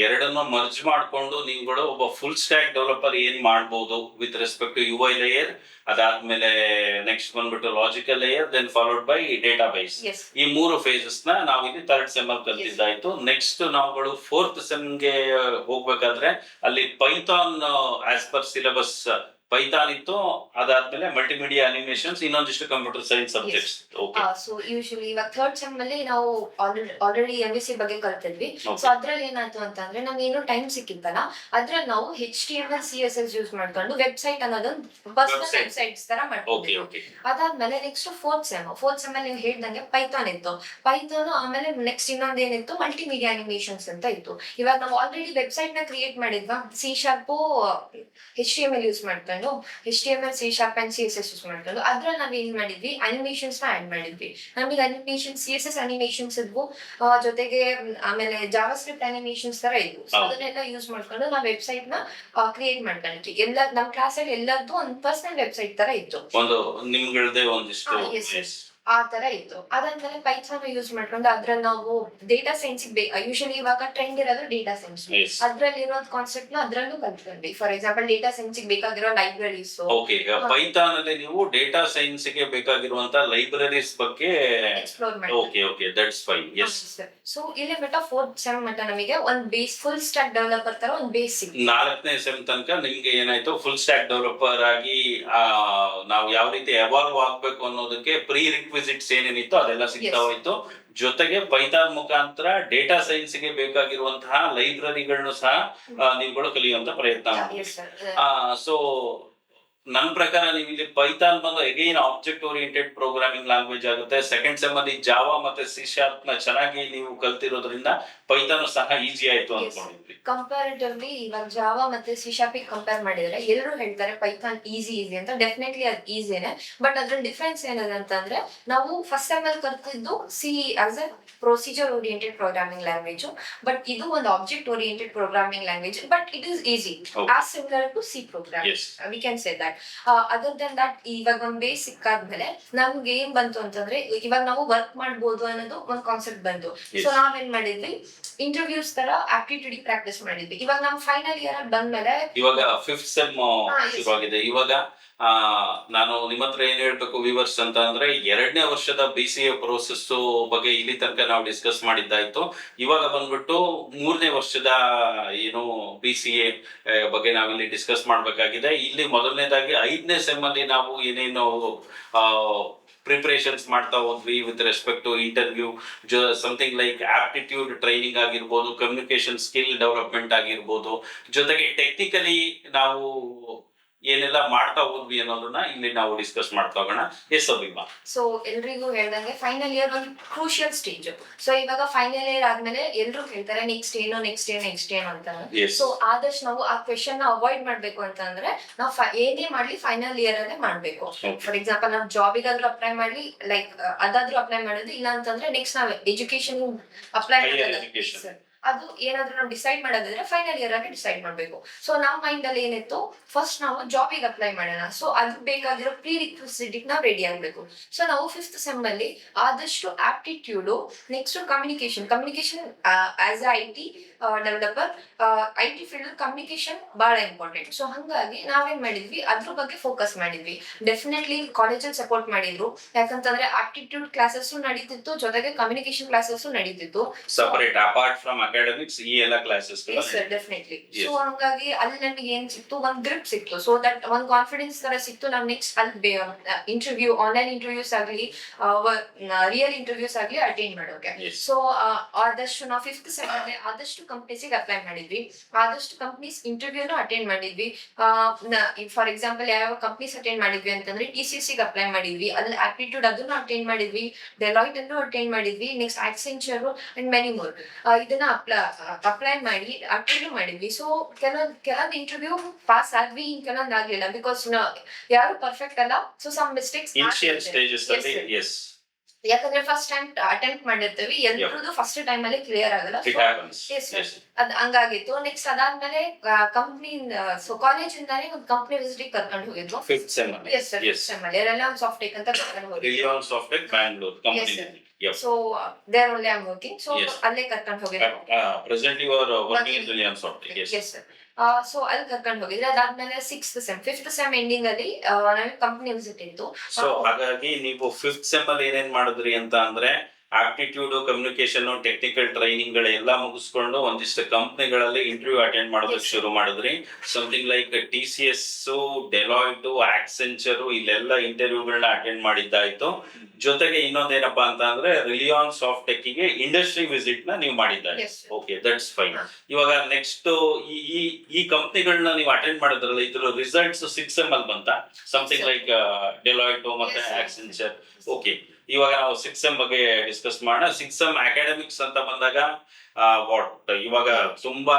ಎರಡನ್ನು ಮರ್ಜ್ ಮಾಡ್ಕೊಂಡು ನೀವುಗಳು ಒಬ್ಬ ಫುಲ್ ಸ್ಟ್ಯಾಕ್ ಡೆವಲಪರ್ ಏನ್ ಮಾಡ್ಬೋದು with respect to UI layer, ಅದಾದ್ಮೇಲೆ ನೆಕ್ಸ್ಟ್ ಬಂದ್ಬಿಟ್ಟು logical layer, then followed by database. Yes. ಈ ಮೂರು ಫೇಸಸ್ ನ ನಾವು ಇಲ್ಲಿ ಥರ್ಡ್ ಸೆಮ್ ಅಲ್ಲಿ ಕಲ್ತಿದ್ದಾಯ್ತು. ನೆಕ್ಸ್ಟ್ ನಾವುಗಳು ಫೋರ್ತ್ ಸೆಮ್ಗೆ ಹೋಗ್ಬೇಕಾದ್ರೆ ಅಲ್ಲಿ Python as per syllabus Python ಇತ್ತು, ಅದಾದ್ಮೇಲೆ ಮಲ್ಟಿಮೀಡಿಯಾ ಅನಿಮೇಷನ್ಸ್, ಇನ್ನೊಂದಿಷ್ಟು computer science subjects. Okay. So usually ಇವಾಗ ಥರ್ಡ್ ಸೆಮ್ ಅಲ್ಲಿ ನಾವು ಆಲ್ರೆಡಿ MVC ಬಗ್ಗೆ ಕಲ್ತಿದ್ವಿ. Okay. ಸೊ ಅದ್ರಲ್ಲಿ ಏನಾಯ್ತು ಅಂತಂದ್ರೆ ನಮ್ಗೆ ಏನೋ ಟೈಮ್ ಸಿಕ್ಕಿತ್ತಲ್ಲ, ಅದ್ರಲ್ಲಿ ನಾವು HTML CSS ಯೂಸ್ ಮಾಡ್ಕೊಂಡು ವೆಬ್ಸೈಟ್ ಅನ್ನೋದೊಂದು ಪರ್ಸನಲ್ Website. ವೆಬ್ಸೈಟ್ಸ್ ತರ ಓಕೆ. ಮಾಡ್ತೀವಿ. ಓಕೆ. ಅದಾದ್ಮೇಲೆ ನೆಕ್ಸ್ಟ್ ಫೋರ್ತ್ ಸೆಮ್ ಅಲ್ಲಿ ನೀವು ಹೇಳ್ದಂಗೆ ಪೈಥಾನ್ ಇತ್ತು. ಪೈಥಾನ್ ಆಮೇಲೆ ನೆಕ್ಸ್ಟ್ ಇನ್ನೊಂದು ಏನಿತ್ತು, ಮಲ್ಟಿಮೀಡಿಯಾ ಅನಿಮೇಷನ್ಸ್ ಅಂತ ಇತ್ತು. ಇವಾಗ ನಾವು ಆಲ್ರೆಡಿ ವೆಬ್ಸೈಟ್ ನ ಕ್ರಿಯೇಟ್ ಮಾಡಿದ್ವಾ, C# HTML ಯೂಸ್ ಮಾಡ್ಕೊಂಡು ಮಾಡ್ಕೊಂಡು HTML, C# and CSS use ಮಾಡ್ಕೊಂಡು ಅದ್ರಲ್ಲಿ ನಾವ್ ಏನ್ ಮಾಡಿದ್ವಿ, ಅನಿಮೇಷನ್ಸ್ ನ ಆಡ್ ಮಾಡಿದ್ವಿ. ನಮಗೆ ಅನಿಮೇಷನ್ CSS ಅನಿಮೇಷನ್ಸ್ ಇದ್ವು, ಜೊತೆಗೆ ಆಮೇಲೆ ಜಾವಾ ಸ್ಕ್ರಿಪ್ಟ್ ಅನಿಮೇಷನ್ಸ್ ತರ ಇದ್ವು. ಸೊ ಅದನ್ನೆಲ್ಲ ಯೂಸ್ ಮಾಡ್ಕೊಂಡು ನಾವ್ ವೆಬ್ಸೈಟ್ ನ ಕ್ರಿಯೇಟ್ ಮಾಡ್ಕೊಂಡ್ವಿ. ಎಲ್ಲ ನಮ್ ಕ್ಲಾಸ್ ಅಲ್ಲಿ ಎಲ್ಲರದ್ದು ಒಂದು ಪರ್ಸನಲ್ ವೆಬ್ಸೈಟ್ ತರ ಇತ್ತು. ಒಂದು ನಿಮ್ಗಳದೇ ಒಂದಿಷ್ಟು ಆ ತರ ಇತ್ತು. ಅದಾದ್ಮೇಲೆ ಪೈಥಾನ್ ಯೂಸ್ ಮಾಡ್ಕೊಂಡು ಅದ್ರಲ್ಲಿ ನಾವು ಡೇಟಾ ಸೈನ್ಸ್ ಯೂಶಲಿ ಇವಾಗ ಟ್ರೆಂಡ್ ಇರೋದು ಡೇಟಾ ಸೈನ್ಸ್. ಅದ್ರಲ್ಲಿ ಇರೋದ್ ಕಾನ್ಸೆಪ್ಟ್ ನ ಅದ್ರಲ್ಲೂ ಕಲ್ತ್ಕೊಂಡ್ವಿ. ಫಾರ್ ಎಕ್ಸಾಂಪಲ್ ಡೇಟಾ ಸೈನ್ಸ್ ಬೇಕಾಗಿರೋ ಲೈಬ್ರರೀಸ್. ಓಕೆ, ಪೈಥಾನ್ ಅಲ್ಲಿ ನೀವು ಡೇಟಾ ಸೈನ್ಸ್ ಗೆ ಬೇಕಾಗಿರುವಂತ ಲೈಬ್ರರೀಸ್ ಬಗ್ಗೆ ಎಕ್ಸ್ಪ್ಲೋರ್ ಮಾಡಿ. Okay okay, that's fine. Yes. So ಇಲ್ಲಿ ಮಟ್ಟ 4th ಸೆಮ್ ಮಟ್ಟ ನಮಗೆ ಒಂದು ಬೇಸ್ ಫುಲ್ ಸ್ಟಾಕ್ ಡೆವಲಪರ್ ತರ ಒಂದು ಬೇಸ್ ಸಿಕ್ತು. 4ನೇ ಸೆಮ್ ತನಕ ನಿಮ್ಗೆ ಏನಾಯ್ತು, ಫುಲ್ ಸ್ಟಾಕ್ ಡೆವಲಪರ್ ಆಗಿ ನಾವು ಯಾವ ರೀತಿ ಎವಾಲ್ವ್ ಆಗ್ಬೇಕು ಅನ್ನೋದಕ್ಕೆ ಪ್ರೀ ರಿಕ್ವಿಸಿಟ್ಸ್ ಏನೇನಿತ್ತು ಅದೆಲ್ಲ ಸಿಗ್ತಾ ಹೋಯ್ತು. ಜೊತೆಗೆ ಪೈಥಾನ್ ಮುಖಾಂತರ ಡೇಟಾ ಸೈನ್ಸ್ ಗೆ ಬೇಕಾಗಿರುವಂತಹ ಲೈಬ್ರರಿಗಳನ್ನು ಸಹ ನೀವುಗಳು ಕಲಿಯುವಂತ ಪ್ರಯತ್ನ ಮಾಡಿ. ಸೊ ನನ್ನ ಪ್ರಕಾರ ನೀವು ಇಲ್ಲಿ ಪೈಥಾನ್ ಬಂದು again object oriented programming language ಆಗುತ್ತೆ. ಸೆಕೆಂಡ್ ಸೆಮ್ ಅಲ್ಲಿ ಜಾವಾ ಮತ್ತೆ C# ನ ಚೆನ್ನಾಗಿ ನೀವು ಕಲ್ತಿರೋದ್ರಿಂದ ಪೈಥಾನ್ ಸಹ ಈಸಿ ಆಯ್ತು ಅನ್ಕೊಂಡಿದ್ವಿ. ಕಂಪ್ಯಾರಿಟಿವ್ಲಿ ಇವಾಗ ಜಾವಾ ಮತ್ತೆ C# ಕಂಪೇರ್ ಮಾಡಿದ್ರೆ ಎಲ್ಲರೂ ಹೇಳ್ತಾರೆ ಪೈಥಾನ್ ಈಸಿ ಅಂತ. ಡೆಫಿನೆಟ್ಲಿ ಅದು ಈಸಿನೇ, ಬಟ್ ಅದ್ರ ಡಿಫ್ರೆನ್ಸ್ ಏನಿದೆ ಅಂತಂದ್ರೆ ನಾವು ಫಸ್ಟ್ ಸೆಮ್ ಅಲ್ಲಿ ಕಲ್ತಿದ್ದು C as a procedure oriented programming language, but ಇದು ಒಂದು object oriented programming language, but it is easy as similar to C program. We can say that. Other then that ಇವಾಗ ಒಂದು base ಸಿಕ್ಕಾದ್ಮೇಲೆ ನಮ್ಗೆ ಏನ್ ಬಂತು ಅಂತಂದ್ರೆ ಇವಾಗ ನಾವು ವರ್ಕ್ ಮಾಡ್ಬೋದು ಅನ್ನೋದು ಒಂದು ಕಾನ್ಸೆಪ್ಟ್ ಬಂತು. ಸೊ ನಾವೇನ್ ಮಾಡಿದ್ವಿ, ಇಂಟರ್ವ್ಯೂಸ್ ತರ ಆಪ್ಟಿಟ್ಯೂಡ್ ಪ್ರಾಕ್ಟೀಸ್ ಮಾಡಿದ್ವಿ. ಇವಾಗ ನಮ್ ಫೈನಲ್ ಇಯರ್ ಬಂದ್ಮೇಲೆ ಇವಾಗ 5th ಸೆಮ್ ಶುರುವಾಗಿದೆ. ಇವಾಗ ನಾನು ನಿಮ್ಮ ಹತ್ರ ಏನ್ ಹೇಳ್ಬೇಕು ವಿವರ್ಸ್ ಅಂತ ಅಂದ್ರೆ 2ನೇ ವರ್ಷದ BCA ಪ್ರೋಸೆಸ್ ಬಗ್ಗೆ ಇಲ್ಲಿ ತನಕ ನಾವು ಡಿಸ್ಕಸ್ ಮಾಡಿದ್ದಾಯ್ತು. ಇವಾಗ ಬಂದ್ಬಿಟ್ಟು 3ನೇ ವರ್ಷದ ಏನು BCA ಬಗ್ಗೆ ನಾವಿಲ್ಲಿ ಡಿಸ್ಕಸ್ ಮಾಡ್ಬೇಕಾಗಿದೆ. ಇಲ್ಲಿ ಮೊದಲನೇದಾಗಿ 5ನೇ ಸೆಮ್ ಅಲ್ಲಿ ನಾವು ಏನೇನು ಪ್ರಿಪರೇಷನ್ಸ್ ಮಾಡ್ತಾ ಹೋದ್ವಿ with respect to interview, something like aptitude training ಆಗಿರ್ಬೋದು, ಕಮ್ಯುನಿಕೇಶನ್ ಸ್ಕಿಲ್ ಡೆವಲಪ್ಮೆಂಟ್ ಆಗಿರ್ಬೋದು, ಜೊತೆಗೆ ಟೆಕ್ನಿಕಲಿ ನಾವು ಏನೆಲ್ಲ ಮಾಡ್ತಾ ಹೋದ್ವಿ ಅನ್ನೋದನ್ನ ಇಲ್ಲಿ ನಾವು ಡಿಸ್ಕಸ್ ಮಾಡ್ತಾ ಹೋಗೋಣ. ಎಸ್ ಅಭಿಮಾ. ಸೊ ಎಲ್ರಿಗೂ ಹೇಳ್ದಂಗೆ ಫೈನಲ್ ಇಯರ್ ಒಂದು ಕ್ರೂಷಿಯಲ್ ಸ್ಟೇಜ್. ಸೊ ಇವಾಗ ಫೈನಲ್ ಇಯರ್ ಆದ್ಮೇಲೆ ಎಲ್ರು ಹೇಳ್ತಾರೆ ನೆಕ್ಸ್ಟ್ ಏನು ಅಂತ. ಸೊ ಆದಷ್ಟು ನಾವು ಆ ಕ್ವೆಶನ್ ನ ಅವಾಯ್ಡ್ ಮಾಡ್ಬೇಕು ಅಂತಂದ್ರೆ ನಾವು ಏನೇ ಮಾಡ್ಲಿ ಫೈನಲ್ ಇಯರ್ ಅಲ್ಲೇ ಮಾಡ್ಬೇಕು. ಫಾರ್ ಎಕ್ಸಾಂಪಲ್ ನಾವು ಜಾಬಿಗಾದ್ರೂ ಅಪ್ಲೈ ಮಾಡ್ಲಿ, ಲೈಕ್ ಅದಾದ್ರೂ ಅಪ್ಲೈ ಮಾಡೋದು, ಇಲ್ಲ ಅಂತಂದ್ರೆ ನೆಕ್ಸ್ಟ್ ನಾವು ಎಜುಕೇಶನ್ ಅಪ್ಲೈ ಅದು ಏನಾದ್ರೂ ನಾವು ಡಿಸೈಡ್ ಮಾಡೋದಾದ್ರೆ ಫೈನಲ್ ಇಯರ್ ಅಲ್ಲಿ ಡಿಸೈಡ್ ಮಾಡ್ಬೇಕು. ಸೊ ನಮ್ಮ ಮೈಂಡ್ ಅಲ್ಲಿ ಏನಿತ್ತು, ಫಸ್ಟ್ ನಾವು ಜಾಬಿಗೆ ಅಪ್ಲೈ ಮಾಡೋಣ. ಸೊ ಅದು ಬೇಕಾಗಿರೋ ಪ್ರೀ ರಿಕ್ವಿಸಿಟ್ ನಾವು ರೆಡಿ ಆಗ್ಬೇಕು. ಸೊ ನಾವು 5th ಸೆಮ್ ಅಲ್ಲಿ ಆದಷ್ಟು aptitude, next communication as A IT developer, IT field communication ಬಹಳ ಇಂಪಾರ್ಟೆಂಟ್. ಸೊ ಹಂಗಾಗಿ ನಾವೇನ್ ಮಾಡಿದ್ವಿ, ಅದ್ರ ಬಗ್ಗೆ ಫೋಕಸ್ ಮಾಡಿದ್ವಿ. ಡೆಫಿನೆಟ್ಲಿ ಕಾಲೇಜಲ್ಲಿ ಸಪೋರ್ಟ್ ಮಾಡಿದ್ರು, ಯಾಕಂತಂದ್ರೆ ಆಪ್ಟಿಟ್ಯೂಡ್ ಕ್ಲಾಸಸ್ ನಡೀತಿತ್ತು, ಜೊತೆಗೆ ಕಮ್ಯುನಿಕೇಶನ್ ಕ್ಲಾಸಸ್ ನಡೀತಿತ್ತು. ಸಪರೇಟ್ ಅಪಾರ್ಟ್ ಫ್ರಮ್ ಅಕಾಡೆಮಿಕ್ಸ್ ಈ ಎಲ್ಲ ಕ್ಲಾಸಸ್. ಡೆಫಿನೆಟ್ಲಿ. ಸೊ ಹಂಗಾಗಿ ಅಲ್ಲಿ ನಮಗೆ ಏನ್ ಸಿಕ್ತು, ಒಂದ್ ಗ್ರಿಪ್ ಸಿಕ್ತು. ಸೊ ದಟ್ ಒಂದ್ ಕಾನ್ಫಿಡೆನ್ಸ್ ತರ ಸಿಕ್ತು. ನಾವ್ ನೆಕ್ಸ್ಟ್ ಅಲ್ಲಿ ಇಂಟರ್ವ್ಯೂ, ಆನ್ಲೈನ್ ಇಂಟರ್ವ್ಯೂಸ್ ಆಗ್ಲಿ, ರಿಯಲ್ ಇಂಟರ್ವ್ಯೂಸ್ ಆಗ್ಲಿ ಅಟೆಂಡ್ ಮಾಡೋಕೆ. ಸೊ ಆದಷ್ಟು ನಾವು 5th ಸೆಮ್ ಅಲ್ಲಿ ಆದಷ್ಟು ಕಂಪ್ನೀಸಿಗೆ ಅಪ್ಲೈ ಮಾಡಿದ್ವಿ, ಆದಷ್ಟು ಕಂಪ್ನೀಸ್ ಇಂಟರ್ವ್ಯೂನು ಅಟೆಂಡ್ ಮಾಡಿದ್ವಿ. ಫಾರ್ ಎಕ್ಸಾಂಪಲ್ ಯಾವ ಕಂಪ್ನೀಸ್ ಅಟೆಂಡ್ ಮಾಡಿದ್ವಿ ಅಂತಂದ್ರೆ TCS ಗೆ ಅಪ್ಲೈ ಮಾಡಿದ್ವಿ, ಅಲ್ಲಿ ಆಪ್ಟಿಟ್ಯೂಡ್ ಅದನ್ನು ಅಟೆಂಡ್ ಮಾಡಿದ್ವಿ, ಡೆಲಾಯ್ಟ್ ಅನ್ನು ಅಟೆಂಡ್ ಮಾಡಿದ್ವಿ, next Accenture and many more. ಇದನ್ನ ಅಪ್ಲೈ ಮಾಡಿ ಅಟೆಂಡ್ ಮಾಡಿದ್ವಿ. ಸೊ ಕೆಲವೊಂದು ಇಂಟರ್ವ್ಯೂ ಪಾಸ್ ಆದ್ವಿ, ಕೆಲವೊಂದು ಆಗ್ಲಿಲ್ಲ, ಬಿಕಾಸ್ ಯಾರು ಪರ್ಫೆಕ್ಟ್ ಅಲ್ಲ. So some mistakes initial stages ಅಲ್ಲಿ. ಎಸ್, ಯಾಕಂದ್ರೆ ಫಸ್ಟ್ ಟೈಮ್ ಅಟೆಂಪ್ಟ್ ಮಾಡಿರ್ತೀವಿ, ಎಲ್ರದ್ದು ಫಸ್ಟ್ ಟೈಮ್ ಅಲ್ಲಿ ಕ್ಲಿಯರ್ ಆಗಲ್ಲ. ಅದ್ ಹಂಗಾಗಿತ್ತು. ನೆಕ್ಸ್ಟ್ ಅದಾದ್ಮೇಲೆ ಕಂಪ್ನಿ, ಸೊ ಕಾಲೇಜ್ ಇಂದಾನೆ ಒಂದು ಕಂಪ್ನಿ ವಿಸಿಟ್ ಕರ್ಕೊಂಡು ಹೋಗಿದ್ರು 5th ಸೆಮ್ ಅಲ್ಲಿ. ಎಲ್ಲ ಒಂದು ಸಾಫ್ಟ್ವೇರ್ ಅಂತ ಕರ್ಕೊಂಡು ಹೋಗಿದ್ರು. Reliance software Bangalore company. So there only I am working. So ಅಲ್ಲೇ ಕರ್ಕೊಂಡು ಹೋಗಿದ್ರು. Presently you are working in Reliance software. Yes sir. So ಅಲ್ಲಿ ಕರ್ಕೊಂಡು ಹೋಗಿದ್ರೆ ಅದಾದ್ಮೇಲೆ 6th sem 5th sem ending ಅಲ್ಲಿ ನಮಗೆ ಕಂಪನಿ ವಿಸಿಟ್ ಇತ್ತು. ಸೊ ಹಾಗಾಗಿ ನೀವು 5th ಸೆಮ್ ಅಲ್ಲಿ ಏನೇನ್ ಮಾಡಿದ್ರಿ ಅಂತ ಅಂದ್ರೆ ಆಪ್ಟಿಟ್ಯೂಡ್, ಕಮ್ಯುನಿಕೇಶನ್, ಟೆಕ್ನಿಕಲ್ ಟ್ರೈನಿಂಗ್ ಗಳೆಲ್ಲ ಮುಗಿಸ್ಕೊಂಡು ಒಂದಿಷ್ಟು ಕಂಪ್ನಿಗಳಲ್ಲಿ ಇಂಟರ್ವ್ಯೂ ಅಟೆಂಡ್ ಮಾಡೋದಕ್ಕೆ ಶುರು ಮಾಡಿದ್ರಿ. Something like TCS, Deloitte, Accenture, ಇಲ್ಲೆಲ್ಲ ಇಂಟರ್ವ್ಯೂಗಳನ್ನ ಅಟೆಂಡ್ ಮಾಡಿದ್ದಾಯ್ತು. ಜೊತೆಗೆ ಇನ್ನೊಂದೇನಪ್ಪಾ ಅಂತ ಅಂದ್ರೆ ರಿಲಿಯಾನ್ಸ್ ಸಾಫ್ಟೆಕ್ ಗೆ ಇಂಡಸ್ಟ್ರಿ ವಿಸಿಟ್ ನ ನೀವು ಮಾಡಿದ್ದಾರೆ. Okay, that's fine. ಇವಾಗ ನೆಕ್ಸ್ಟ್ ಈ ಕಂಪ್ನಿಗಳನ್ನ ನೀವು ಅಟೆಂಡ್ ಮಾಡಿದ್ರಲ್ಲ, ಇದ್ರ ರಿಸಲ್ಟ್ಸ್ 6th ಸೆಮ್ ಅಲ್ಲಿ ಬಂತ, ಸಮಥಿಂಗ್ ಲೈಕ್ ಡೆಲಾಯ್ಟ್ ಮತ್ತೆ ಆಕ್ಸೆಂಚರ್. ಓಕೆ, ಇವಾಗ ನಾವು 6M ಬಗ್ಗೆ ಡಿಸ್ಕಸ್ ಮಾಡೋಣ. 6M ಅಕಾಡೆಮಿಕ್ಸ್ ಅಂತ ಬಂದಾಗ ವಾಟ್ ಇವಾಗ ತುಂಬಾ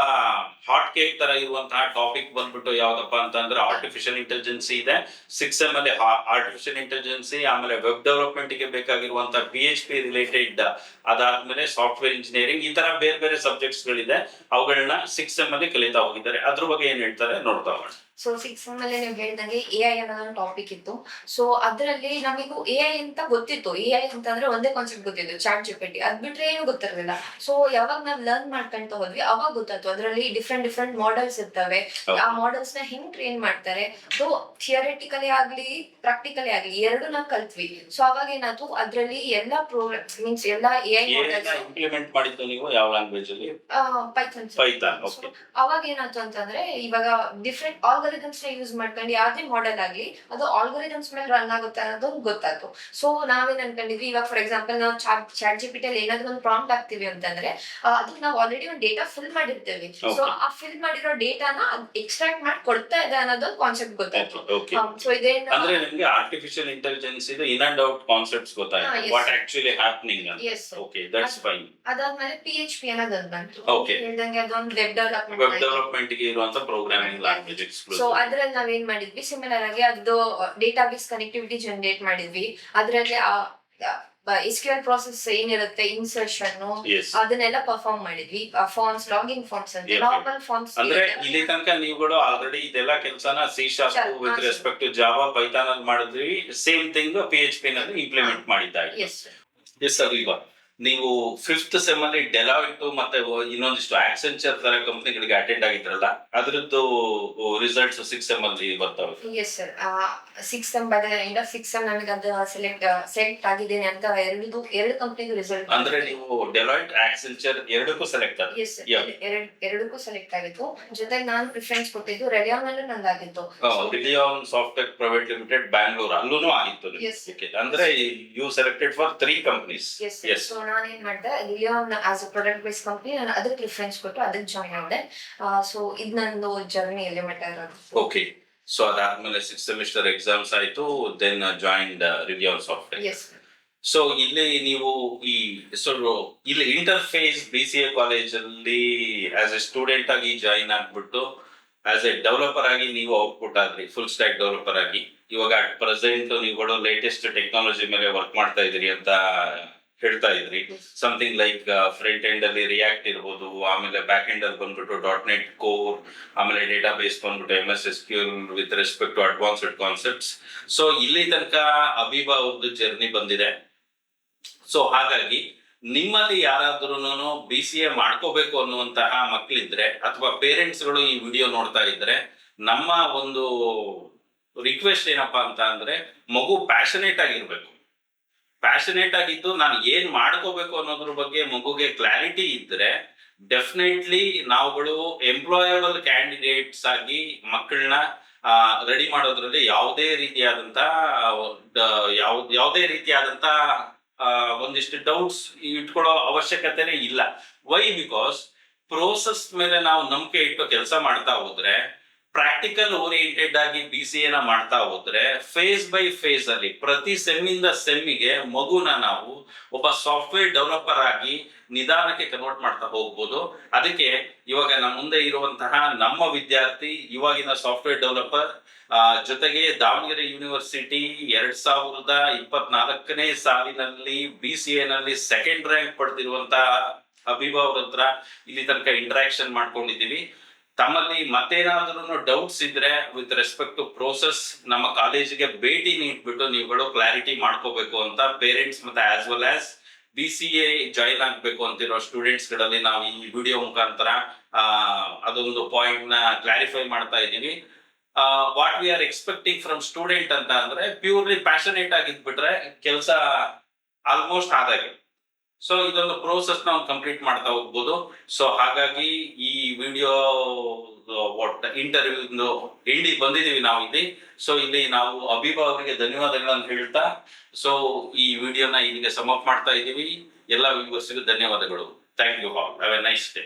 ಹಾಟ್ ಕೇಕ್ ತರ ಇರುವಂತಹ ಟಾಪಿಕ್ ಬಂದ್ಬಿಟ್ಟು ಯಾವ್ದಪ್ಪ ಅಂತಂದ್ರೆ ಆರ್ಟಿಫಿಷಿಯಲ್ ಇಂಟೆಲಿಜೆನ್ಸಿ ಇದೆ. 6M ಅಲ್ಲಿ ಆರ್ಟಿಫಿಷಿಯಲ್ ಇಂಟೆಲಿಜೆನ್ಸಿ, ಆಮೇಲೆ ವೆಬ್ ಡೆವಲಪ್ಮೆಂಟ್ ಗೆ ಬೇಕಾಗಿರುವಂತಹ PHP ರಿಲೇಟೆಡ್, ಅದಾದ್ಮೇಲೆ ಸಾಫ್ಟ್ವೇರ್ ಇಂಜಿನಿಯರಿಂಗ್, ಈ ತರ ಬೇರೆ ಬೇರೆ ಸಬ್ಜೆಕ್ಟ್ಸ್ ಗಳಿದೆ. ಅವುಗಳನ್ನ 6M ಅಲ್ಲಿ ಕಲಿತಾ ಹೋಗಿದ್ದಾರೆ. ಅದ್ರ ಬಗ್ಗೆ ಏನ್ ಹೇಳ್ತಾರೆ ನೋಡ್ತಾ ಹೋಗೋಣ. ಸೊ 6M ಅಲ್ಲಿ ನೀವು ಹೇಳಿದಂಗೆ AI ಅನ್ನೋದೊಂದು ಟಾಪಿಕ್ ಇತ್ತು. ಸೊ ಅದರಲ್ಲಿ ನಮಗೂ AI ಅಂತ ಗೊತ್ತಿತ್ತು. AI ಅಂತಂದ್ರೆ ಒಂದೇ ಕಾನ್ಸೆಪ್ಟ್ ಗೊತ್ತಿತ್ತು, ಚಾಟ್ GPT. ಅದ್ ಬಿಟ್ರೆ ಏನು ಗೊತ್ತಿರಲಿಲ್ಲ. ಸೊ ಯಾವಾಗ ನಾವು ಲರ್ನ್ ಮಾಡ್ಕೊಂತ ಹೋದ್ವಿ ಅವಾಗ ಗೊತ್ತಾಯ್ತು ಅದರಲ್ಲಿ ಡಿಫ್ರೆಂಟ್ ಮಾಡೆಲ್ಸ್ ಇರ್ತವೆ. ಆ ಮಾಡೆಲ್ಸ್ ನ ಹೆಂಗ್ ಟ್ರೈನ್ ಮಾಡ್ತಾರೆ. ಸೊ ಥಿಯರಿಟಿಕಲಿ ಆಗ್ಲಿ ಪ್ರಾಕ್ಟಿಕಲಿ ಆಗ್ಲಿ ಎರಡು ನಾವು ಕಲ್ತ್ವಿ. ಸೊ ಅವಾಗ ಏನಾಯ್ತು, ಅದ್ರಲ್ಲಿ ಎಲ್ಲಾ ಪ್ರೋಗ್ರಾಮ್ ಮೀನ್ಸ್ ಎಲ್ಲಾ AI ಮಾಡೆಲ್ಸ್ ಇಂಪ್ಲಿಮೆಂಟ್ ಮಾಡಿದ್ದು ನೀವು ಯಾವ ಲ್ಯಾಂಗ್ವೇಜ್ ಅಲ್ಲಿ? ಪೈಥಾನ್. ಓಕೆ. ಅವಾಗ ಏನಾಯ್ತು ಅಂತಂದ್ರೆ ಇವಾಗ ಡಿಫ್ರೆಂಟ್ ಆಲ್ಗೊರಿಥಮ್ಸ್ ನ ಯೂಸ್ ಮಾಡ್ಕೊಂಡು ಯಾವ್ದೇ ಮಾಡೆಲ್ ಆಗ್ಲಿ ಅದು ಆಲ್ಗೊರಿಥಮ್ಸ್ ಮೇಲೆ ರನ್ ಆಗುತ್ತೆ ಅನ್ನೋದು ಗೊತ್ತಾಯ್ತು. ಸೊ ನಾವೇನ್ ಅನ್ಕೊಂಡಿದ್ವಿ, ಇವಾಗ ಫಾರ್ ಎಕ್ಸಾಂಪಲ್ ನಾವು ಚಾಟ್ GPT ಅಲ್ಲಿ ಏನಾದ್ರು ಒಂದು ಪ್ರಾಂಪ್ಟ್ ಹಾಕ್ತಿವಿ ಅಂತಂದ್ರೆ ಅದಕ್ಕೆ ನಾವು ಆಲ್ರೆಡಿ ಒಂದು ಡೇಟಾ ಫಿಲ್ ಮಾಡಿರ್ತೇವೆ. ಸೊ ಆ ಫಿಲ್ ಮಾಡಿರೋ ಡೇಟಾನ ಎಕ್ಸ್ಟ್ರಾಕ್ಟ್ ಮಾಡಿ ಕೊಡ್ತಾ ಇದೆ ಅನ್ನೋದೊಂದು ಕಾನ್ಸೆಪ್ಟ್ ಗೊತ್ತಾಯ್ತು. ಸೊ ಇದೇನು ಅಂದ್ರೆ ನಿಮಗೆ ಆರ್ಟಿಫಿಷಿಯಲ್ ಇಂಟೆಲಿಜೆನ್ಸ್ ಇದು ಇನ್ ಅಂಡ್ ಔಟ್ ಕಾನ್ಸೆಪ್ಟ್ಸ್ ಗೊತ್ತಾಯ್ತು, ವಾಟ್ ಆಕ್ಚುಲಿ ಹ್ಯಾಪನಿಂಗ್ ಅಂತ. Okay, that's fine. ಅದಾದ್ಮೇಲೆ PHP ಅನ್ನೋದು ಬಂತು. Okay. ಹೇಳ್ದಂಗೆ ಅದೊಂದು ವೆಬ್ ಡೆವಲಪ್ಮೆಂಟ್ ಗೆ ಇರುವಂತ ಪ್ರೋಗ್ರಾಮಿಂಗ್ ಲ್ಯಾಂಗ್ವೇಜ್. ಸೊ ಅದ್ರಲ್ಲಿ ನಾವೇನ್ ಮಾಡಿದ್ವಿ, ಸಿಮಿಲರ್ ಆಗಿ ಅದು ಡೇಟಾಬೇಸ್ ಕನೆಕ್ಟಿವಿಟಿ ಜನರೇಟ್ ಮಾಡಿದ್ವಿ. ಅದ್ರಲ್ಲಿ SQL ಪ್ರಾಸೆಸ್ ಏನಿರುತ್ತೆ, ಇನ್ಸರ್ಷನ್, Yes. ಅದನ್ನೆಲ್ಲ ಪರ್ಫಾರ್ಮ್ ಮಾಡಿದ್ವಿ. ಫಾರ್ಮ್ಸ್, ಲಾಗಿನ್ ಫಾರ್ಮ್ಸ್ ಅಂತ Yeah. Normal forms. ಅಂದ್ರೆ ಇಲ್ಲಿ ತನಕ ನೀವುಗಳು ಆಲ್ರೆಡಿ ಇದೆಲ್ಲ ಕೆಲಸನ C# with respect to Java, Python ಅಲ್ಲಿ ಮಾಡಿದ್ವಿ. ಸೇಮ್ ಥಿಂಗ್ PHP ನಲ್ಲಿ ಇಂಪ್ಲಿಮೆಂಟ್ ಮಾಡಿದ್ದಾಗಿ. Yes yes sir. ಈಗ ನೀವು 5th ಸೆಮ್ ಅಲ್ಲಿ ಡೆಲಾಯ್ಟ್ ಮತ್ತೆ ಇನ್ನೊಂದಿಷ್ಟು ಆಕ್ಸೆಂಚರ್ ತರ ಕಂಪನಿಗಳಿಗೆ ಅಟೆಂಡ್ ಆಗಿದ್ರಲ್ಲ, ಅದ್ರದ್ದು ರಿಸಲ್ಟ್ಸ್ 6th ಸೆಮ್ ಅಲ್ಲಿ ಬರ್ತಾವೆ. Yes sir. 6th sem by the end of 6th sem ನಮಗೆ ಅದು ಸೆಲೆಕ್ಟ್ ಆಗಿದ್ದೇನೆ ಅಂತ ಎರಡು ಕಂಪನಿಗೂ ರಿಸಲ್ಟ್. ಅಂದ್ರೆ ನೀವು ಡೆಲಾಯ್ಟ್, ಆಕ್ಸೆಂಚರ್ ಎರಡಕ್ಕೂ ಸೆಲೆಕ್ಟ್ ಆಗಿ? ಎಸ್ ಎರಡಕ್ಕೂ ಸೆಲೆಕ್ಟ್ ಆಗಿತ್ತು. ಜೊತೆಗೆ ನಾನು ಪ್ರಿಫರೆನ್ಸ್ ಕೊಟ್ಟಿದ್ದು ರೆಡಿಯಾನ್ ಅಲ್ಲೂ ನಂದಾಗಿತ್ತು. Relyon software private limited Bangalore ಅಲ್ಲೂ ಆಗಿತ್ತು. Yes. ಅಂದ್ರೆ you selected for 3 companies. Yes. So ನಾನು ಏನ್ ಮಾಡಿದೆ, Relyon as a product base company, ನಾನು ಅದಕ್ಕೆ ಪ್ರಿಫರೆನ್ಸ್ ಕೊಟ್ಟು ಅದಕ್ಕೆ ಜಾಯ್ನ್ ಆಗಿದೆ. ಸೊ ಇದು ನಂದು ಜರ್ನಿ ಎಲ್ಲಿ ಮಟ್ಟ ಇರೋದು. ಓಕೆ. ಸೊ ಅದಾದ್ಮೇಲೆ 6th ಸೆಮಿಸ್ಟರ್ ಎಕ್ಸಾಮ್ಸ್ ಆಯ್ತು, then joined Relyon software. Yes. So ಇಲ್ಲಿ ನೀವು ಇಲ್ಲಿ ಇಂಟರ್ಫೇಸ್ BCA ಕಾಲೇಜಲ್ಲಿ ಆಸ್ ಎ ಸ್ಟೂಡೆಂಟ್ ಆಗಿ ಜಾಯಿನ್ ಆಗ್ಬಿಟ್ಟು ಆಸ್ ಎ ಡೆವಲಪರ್ ಆಗಿ ನೀವು ಔಟ್ಪುಟ್ ಆದ್ರಿ, ಫುಲ್ ಸ್ಟ್ಯಾಕ್ ಡೆವಲಪರ್ ಆಗಿ. ಇವಾಗ ಅಟ್ ಪ್ರೆಸೆಂಟ್ ನೀವುಗಳು ಲೇಟೆಸ್ಟ್ ಟೆಕ್ನಾಲಜಿ ಮೇಲೆ ವರ್ಕ್ ಮಾಡ್ತಾ ಇದ್ರಿ ಅಂತ ಹೇಳ್ತಾ ಇದ್ರಿ. ಸಮಥಿಂಗ್ ಲೈಕ್ ಫ್ರಂಟ್ ಎಂಡ್ ಅಲ್ಲಿ ರಿಯಾಕ್ಟ್ ಇರ್ಬೋದು, ಆಮೇಲೆ ಬ್ಯಾಕ್ ಎಂಡ್ ಅಲ್ಲಿ ಬಂದ್ಬಿಟ್ಟು .NET ಕೋರ್, ಆಮೇಲೆ ಡೇಟಾ ಬೇಸ್ ಬಂದ್ಬಿಟ್ಟು MS SQL with respect to advanced concepts. So ಇಲ್ಲಿ ತನಕ ಅಬೀಬಾ ಅವ್ರದ್ದು ಜರ್ನಿ ಬಂದಿದೆ. ಸೊ ಹಾಗಾಗಿ ನಿಮ್ಮಲ್ಲಿ ಯಾರಾದ್ರೂ BCA ಮಾಡ್ಕೋಬೇಕು ಅನ್ನುವಂತಹ ಮಕ್ಕಳಿದ್ರೆ ಅಥವಾ ಪೇರೆಂಟ್ಸ್ಗಳು ಈ ವಿಡಿಯೋ ನೋಡ್ತಾ ಇದ್ರೆ, ನಮ್ಮ ಒಂದು ರಿಕ್ವೆಸ್ಟ್ ಏನಪ್ಪಾ ಅಂತ ಅಂದ್ರೆ, ಮಗು ಪ್ಯಾಷನೇಟ್ ಆಗಿರ್ಬೇಕು. ಪ್ಯಾಷನೇಟ್ ಆಗಿದ್ದು ನಾನು ಏನ್ ಮಾಡ್ಕೋಬೇಕು ಅನ್ನೋದ್ರ ಬಗ್ಗೆ ಮಗುಗೆ ಕ್ಲಾರಿಟಿ ಇದ್ರೆ ಡೆಫಿನೆಟ್ಲಿ ನಾವುಗಳು ಎಂಪ್ಲಾಯಬಲ್ ಕ್ಯಾಂಡಿಡೇಟ್ಸ್ ಆಗಿ ಮಕ್ಕಳನ್ನ ರೆಡಿ ಮಾಡೋದ್ರಲ್ಲಿ ಯಾವುದೇ ರೀತಿಯಾದಂತ ಒಂದಿಷ್ಟು ಡೌಟ್ಸ್ ಇಟ್ಕೊಳ್ಳೋ ಅವಶ್ಯಕತೆನೇ ಇಲ್ಲ. ವೈ? ಬಿಕಾಸ್ ಪ್ರೋಸೆಸ್ ಮೇಲೆ ನಾವು ನಂಬಿಕೆ ಇಟ್ಟು ಕೆಲಸ ಮಾಡ್ತಾ ಹೋದ್ರೆ, ಪ್ರಾಕ್ಟಿಕಲ್ ಓರಿಯೆಂಟೆಡ್ ಆಗಿ BCA ನ ಮಾಡ್ತಾ ಹೋದ್ರೆ, ಫೇಸ್ ಬೈ ಫೇಸ್ ಅಲ್ಲಿ ಪ್ರತಿ ಸೆಮ್ಮಿಂದ ಸೆಮ್ಮಿಗೆ ಮಗುನ ನಾವು ಒಬ್ಬ ಸಾಫ್ಟ್ವೇರ್ ಡೆವಲಪರ್ ಆಗಿ ನಿಧಾನಕ್ಕೆ ಕನ್ವರ್ಟ್ ಮಾಡ್ತಾ ಹೋಗ್ಬೋದು. ಅದಕ್ಕೆ ಇವಾಗ ನಮ್ಮ ಮುಂದೆ ಇರುವಂತಹ ನಮ್ಮ ವಿದ್ಯಾರ್ಥಿ ಇವಾಗಿನ ಸಾಫ್ಟ್ವೇರ್ ಡೆವಲಪರ್, ಜೊತೆಗೆ ದಾವಣಗೆರೆ ಯೂನಿವರ್ಸಿಟಿ 2024ನೇ ಸಾಲಿನಲ್ಲಿ BCA ನಲ್ಲಿ 2nd ರ್ಯಾಂಕ್ ಪಡೆದಿರುವಂತಹ ಅಬೀಬಾ ಅವ್ರ ಹತ್ರ ಇಲ್ಲಿ ತನಕ ಇಂಟರಾಕ್ಷನ್ ಮಾಡ್ಕೊಂಡಿದ್ದೀವಿ. ತಮ್ಮಲ್ಲಿ ಮತ್ತೇನಾದ್ರೂ ಡೌಟ್ಸ್ ಇದ್ರೆ ವಿತ್ ರೆಸ್ಪೆಕ್ಟ್ ಟು ಪ್ರೋಸೆಸ್ ನಮ್ಮ ಕಾಲೇಜಿಗೆ ಭೇಟಿ ನೀಡ್ಬಿಟ್ಟು ನೀವುಗಳು ಕ್ಲಾರಿಟಿ ಮಾಡ್ಕೋಬೇಕು ಅಂತ ಪೇರೆಂಟ್ಸ್ ಮತ್ತೆ as well as BCA join ಆಗ್ಬೇಕು ಅಂತಿರೋ ಸ್ಟೂಡೆಂಟ್ಸ್ ಗಳಲ್ಲಿ ನಾವು ಈ ವಿಡಿಯೋ ಮುಖಾಂತರ ಅದೊಂದು ಪಾಯಿಂಟ್ ನ ಕ್ಲಾರಿಫೈ ಮಾಡ್ತಾ ಇದ್ದೀವಿ. What we are expecting from student ಅಂತ ಅಂದ್ರೆ, ಪ್ಯೂರ್ಲಿ ಪ್ಯಾಷನೇಟ್ ಆಗಿದ್ಬಿಟ್ರೆ ಕೆಲಸ ಆಲ್ಮೋಸ್ಟ್ ಆದಾಗೆ. ಸೊ ಇದೊಂದು ಪ್ರೋಸೆಸ್ ನಾವು ಕಂಪ್ಲೀಟ್ ಮಾಡ್ತಾ ಹೋಗ್ಬೋದು. ಸೊ ಹಾಗಾಗಿ ಈ ವಿಡಿಯೋ ಇಂಟರ್ವ್ಯೂ ಎಂಡಿಗೆ ಬಂದಿದ್ದೀವಿ ನಾವು ಇಲ್ಲಿ. ಸೊ ಇಲ್ಲಿ ನಾವು ಅಬೀಬಾ ಅವರಿಗೆ ಧನ್ಯವಾದಗಳನ್ನು ಹೇಳ್ತಾ, ಸೊ ಈ ವಿಡಿಯೋನ ಇಲ್ಲಿಗೆ ಸಮಪ್ ಮಾಡ್ತಾ ಇದ್ದೀವಿ. ಎಲ್ಲ ವ್ಯೂವರ್ಸ್ಗೂ ಧನ್ಯವಾದಗಳು. Thank you all. Have a nice day.